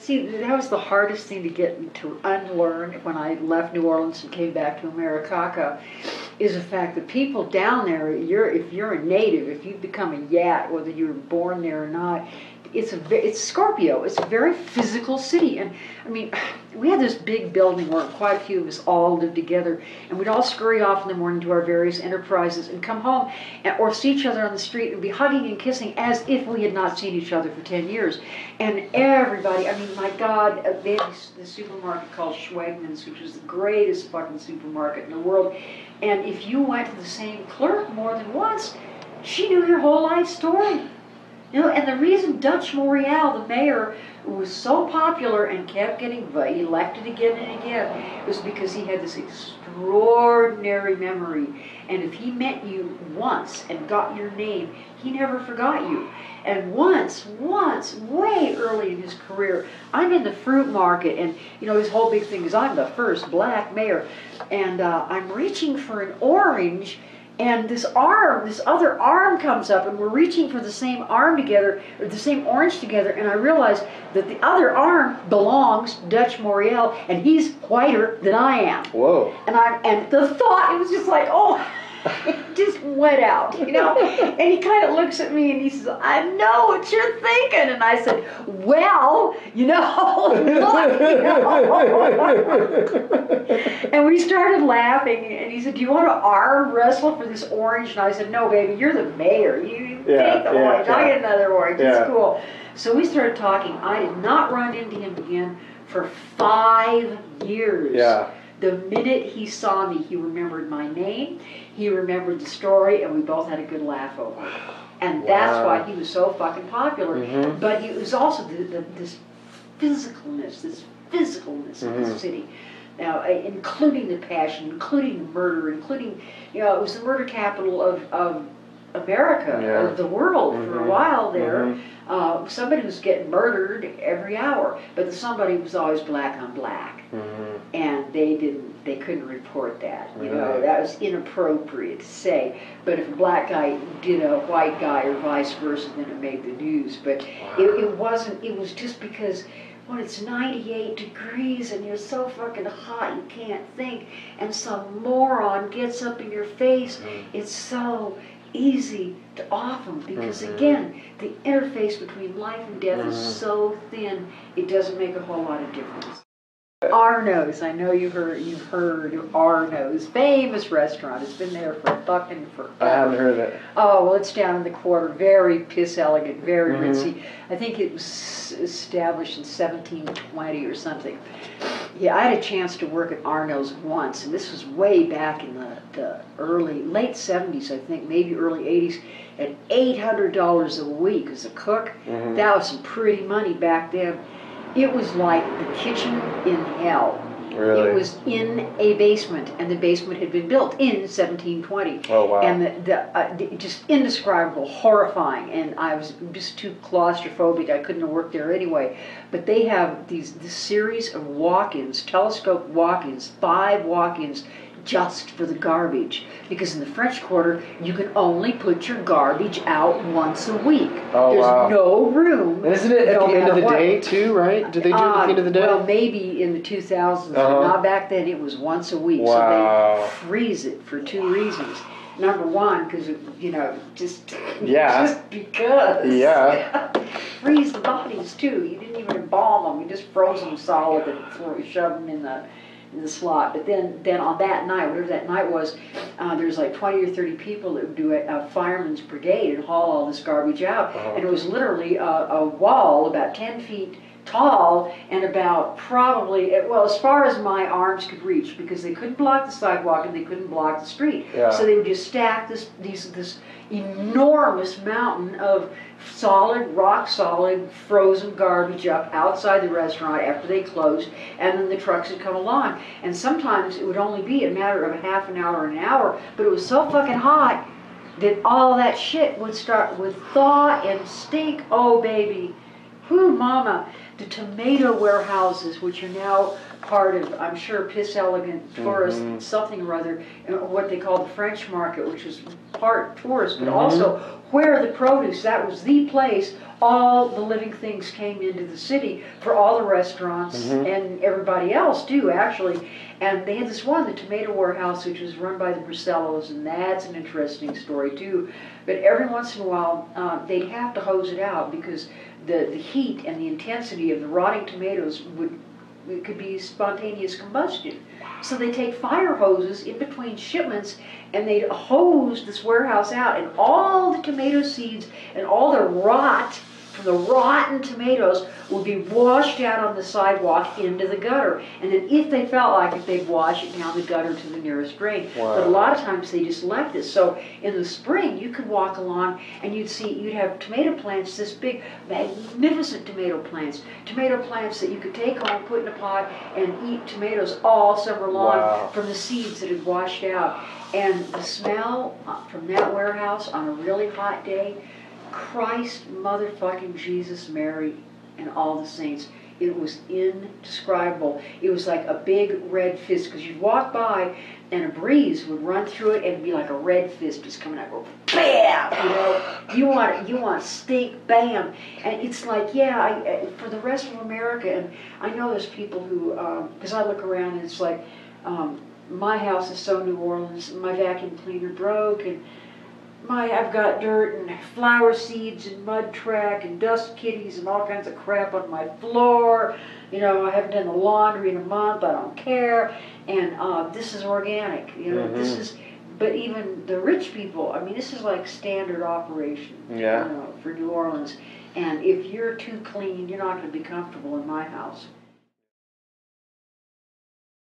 See, that was the hardest thing to get to unlearn when I left New Orleans and came back to Americaca, is the fact that people down there, if you're a native, if you become a Yat, whether you were born there or not, it's Scorpio. It's a very physical city, and I mean, we had this big building where quite a few of us all lived together, and we'd all scurry off in the morning to our various enterprises and come home, or see each other on the street and be hugging and kissing as if we had not seen each other for 10 years. And everybody, I mean, my God, they had this supermarket called Schwegmann's, which was the greatest fucking supermarket in the world. And if you went to the same clerk more than once, she knew your whole life story. You know, and the reason Dutch Morial, the mayor, was so popular and kept getting elected again and again was because he had this extraordinary memory. And if he met you once and got your name, he never forgot you. And once, way early in his career, I'm in the fruit market, and you know his whole big thing is I'm the first black mayor, and I'm reaching for an orange. And this other arm comes up, and we're reaching for the same arm together, or the same orange together, and I realize that the other arm belongs to Dutch Morial, and he's whiter than I am. Whoa. And the thought, it was just like, oh, it just went out, you know? And he kind of looks at me and he says, I know what you're thinking. And I said, well, you know, look, you know. And we started laughing, and he said, do you want to arm wrestle for this orange? And I said, no, baby, you're the mayor. You take the orange. I get another orange. It's cool. So we started talking. I did not run into him again for 5 years. Yeah. The minute he saw me, he remembered my name, he remembered the story, and we both had a good laugh over it. And that's why he was so fucking popular. Mm-hmm. But he was also this physicalness of the city. Now, including the passion, including the murder, including, you know, it was the murder capital of America, of the world for a while there. Somebody was getting murdered every hour, but the somebody was always black on black. And they couldn't report that. You know, that was inappropriate to say. But if a black guy did a white guy or vice versa, then it made the news. But it wasn't, it was just because when it's 98 degrees and you're so fucking hot you can't think, and some moron gets up in your face, it's so easy to off them because again, the interface between life and death is so thin, it doesn't make a whole lot of difference. Arno's, I know you've heard of Arno's, famous restaurant. It's been there for fucking forever. I haven't heard of it. Oh, well, it's down in the quarter, very piss elegant, very ritzy. I think it was established in 1720 or something. Yeah, I had a chance to work at Arno's once, and this was way back in the late 70s, I think, maybe early 80s, at $800 a week as a cook. That was some pretty money back then. It was like the kitchen in hell. Really? It was in a basement, and the basement had been built in 1720. Oh, wow. And the just indescribable, horrifying, and I was just too claustrophobic. I couldn't have worked there anyway. But they have this series of walk-ins, telescope walk-ins, 5 walk-ins, just for the garbage. Because in the French Quarter, you can only put your garbage out once a week. Oh, There's no room. And isn't it at the end of the day, too, right? Do they do it at the end of the day? Well, maybe in the 2000s. But not back then. It was once a week. Wow. So they freeze it for 2 reasons. Number one, because, you know, just because. Yeah. Freeze the bodies, too. You didn't even embalm them. You just froze them solid and shoved them in the slot. But then on that night, whatever that night was, there's like 20 or 30 people that would do a fireman's brigade and haul all this garbage out. And it was literally a wall about 10 feet tall and about probably, well, as far as my arms could reach, because they couldn't block the sidewalk and they couldn't block the street. So they would just stack this enormous mountain of rock solid, frozen garbage up outside the restaurant after they closed, and then the trucks would come along. And sometimes it would only be a matter of a half an hour or an hour, but it was so fucking hot that all that shit would start with thaw and stink. Oh, baby. Whew, mama. the tomato warehouses, which are now part of, I'm sure, Piss Elegant Tourist, something or other, what they call the French Market, which was part tourist, but also where the produce, that was the place all the living things came into the city for all the restaurants and everybody else too, actually. And they had this one, the tomato warehouse, which was run by the Brisellos, and that's an interesting story too. But every once in a while, they'd have to hose it out because the heat and the intensity of the rotting tomatoes it could be spontaneous combustion. So they take fire hoses in between shipments and they'd hose this warehouse out, and all the tomato seeds and all the rot from the rotten tomatoes would be washed out on the sidewalk into the gutter. And then if they felt like it, they'd wash it down the gutter to the nearest drain. Wow. But a lot of times they just left it. So in the spring, you could walk along and you'd have tomato plants, this big, magnificent tomato plants that you could take home, put in a pot, and eat tomatoes all summer long from the seeds that had washed out. And the smell from that warehouse on a really hot day, Christ, motherfucking Jesus, Mary, and all the saints. It was indescribable. It was like a big red fist, because you'd walk by and a breeze would run through it and it'd be like a red fist just coming out, go bam! You want stink, bam! And it's like, for the rest of America, and I know there's people who, because I look around and it's like, my house is so New Orleans, my vacuum cleaner broke, and I've got dirt and flower seeds and mud track and dust kitties and all kinds of crap on my floor. I haven't done the laundry in a month. I don't care. And this is organic. This is. But even the rich people, I mean, this is like standard operation. For New Orleans. And if you're too clean, you're not going to be comfortable in my house.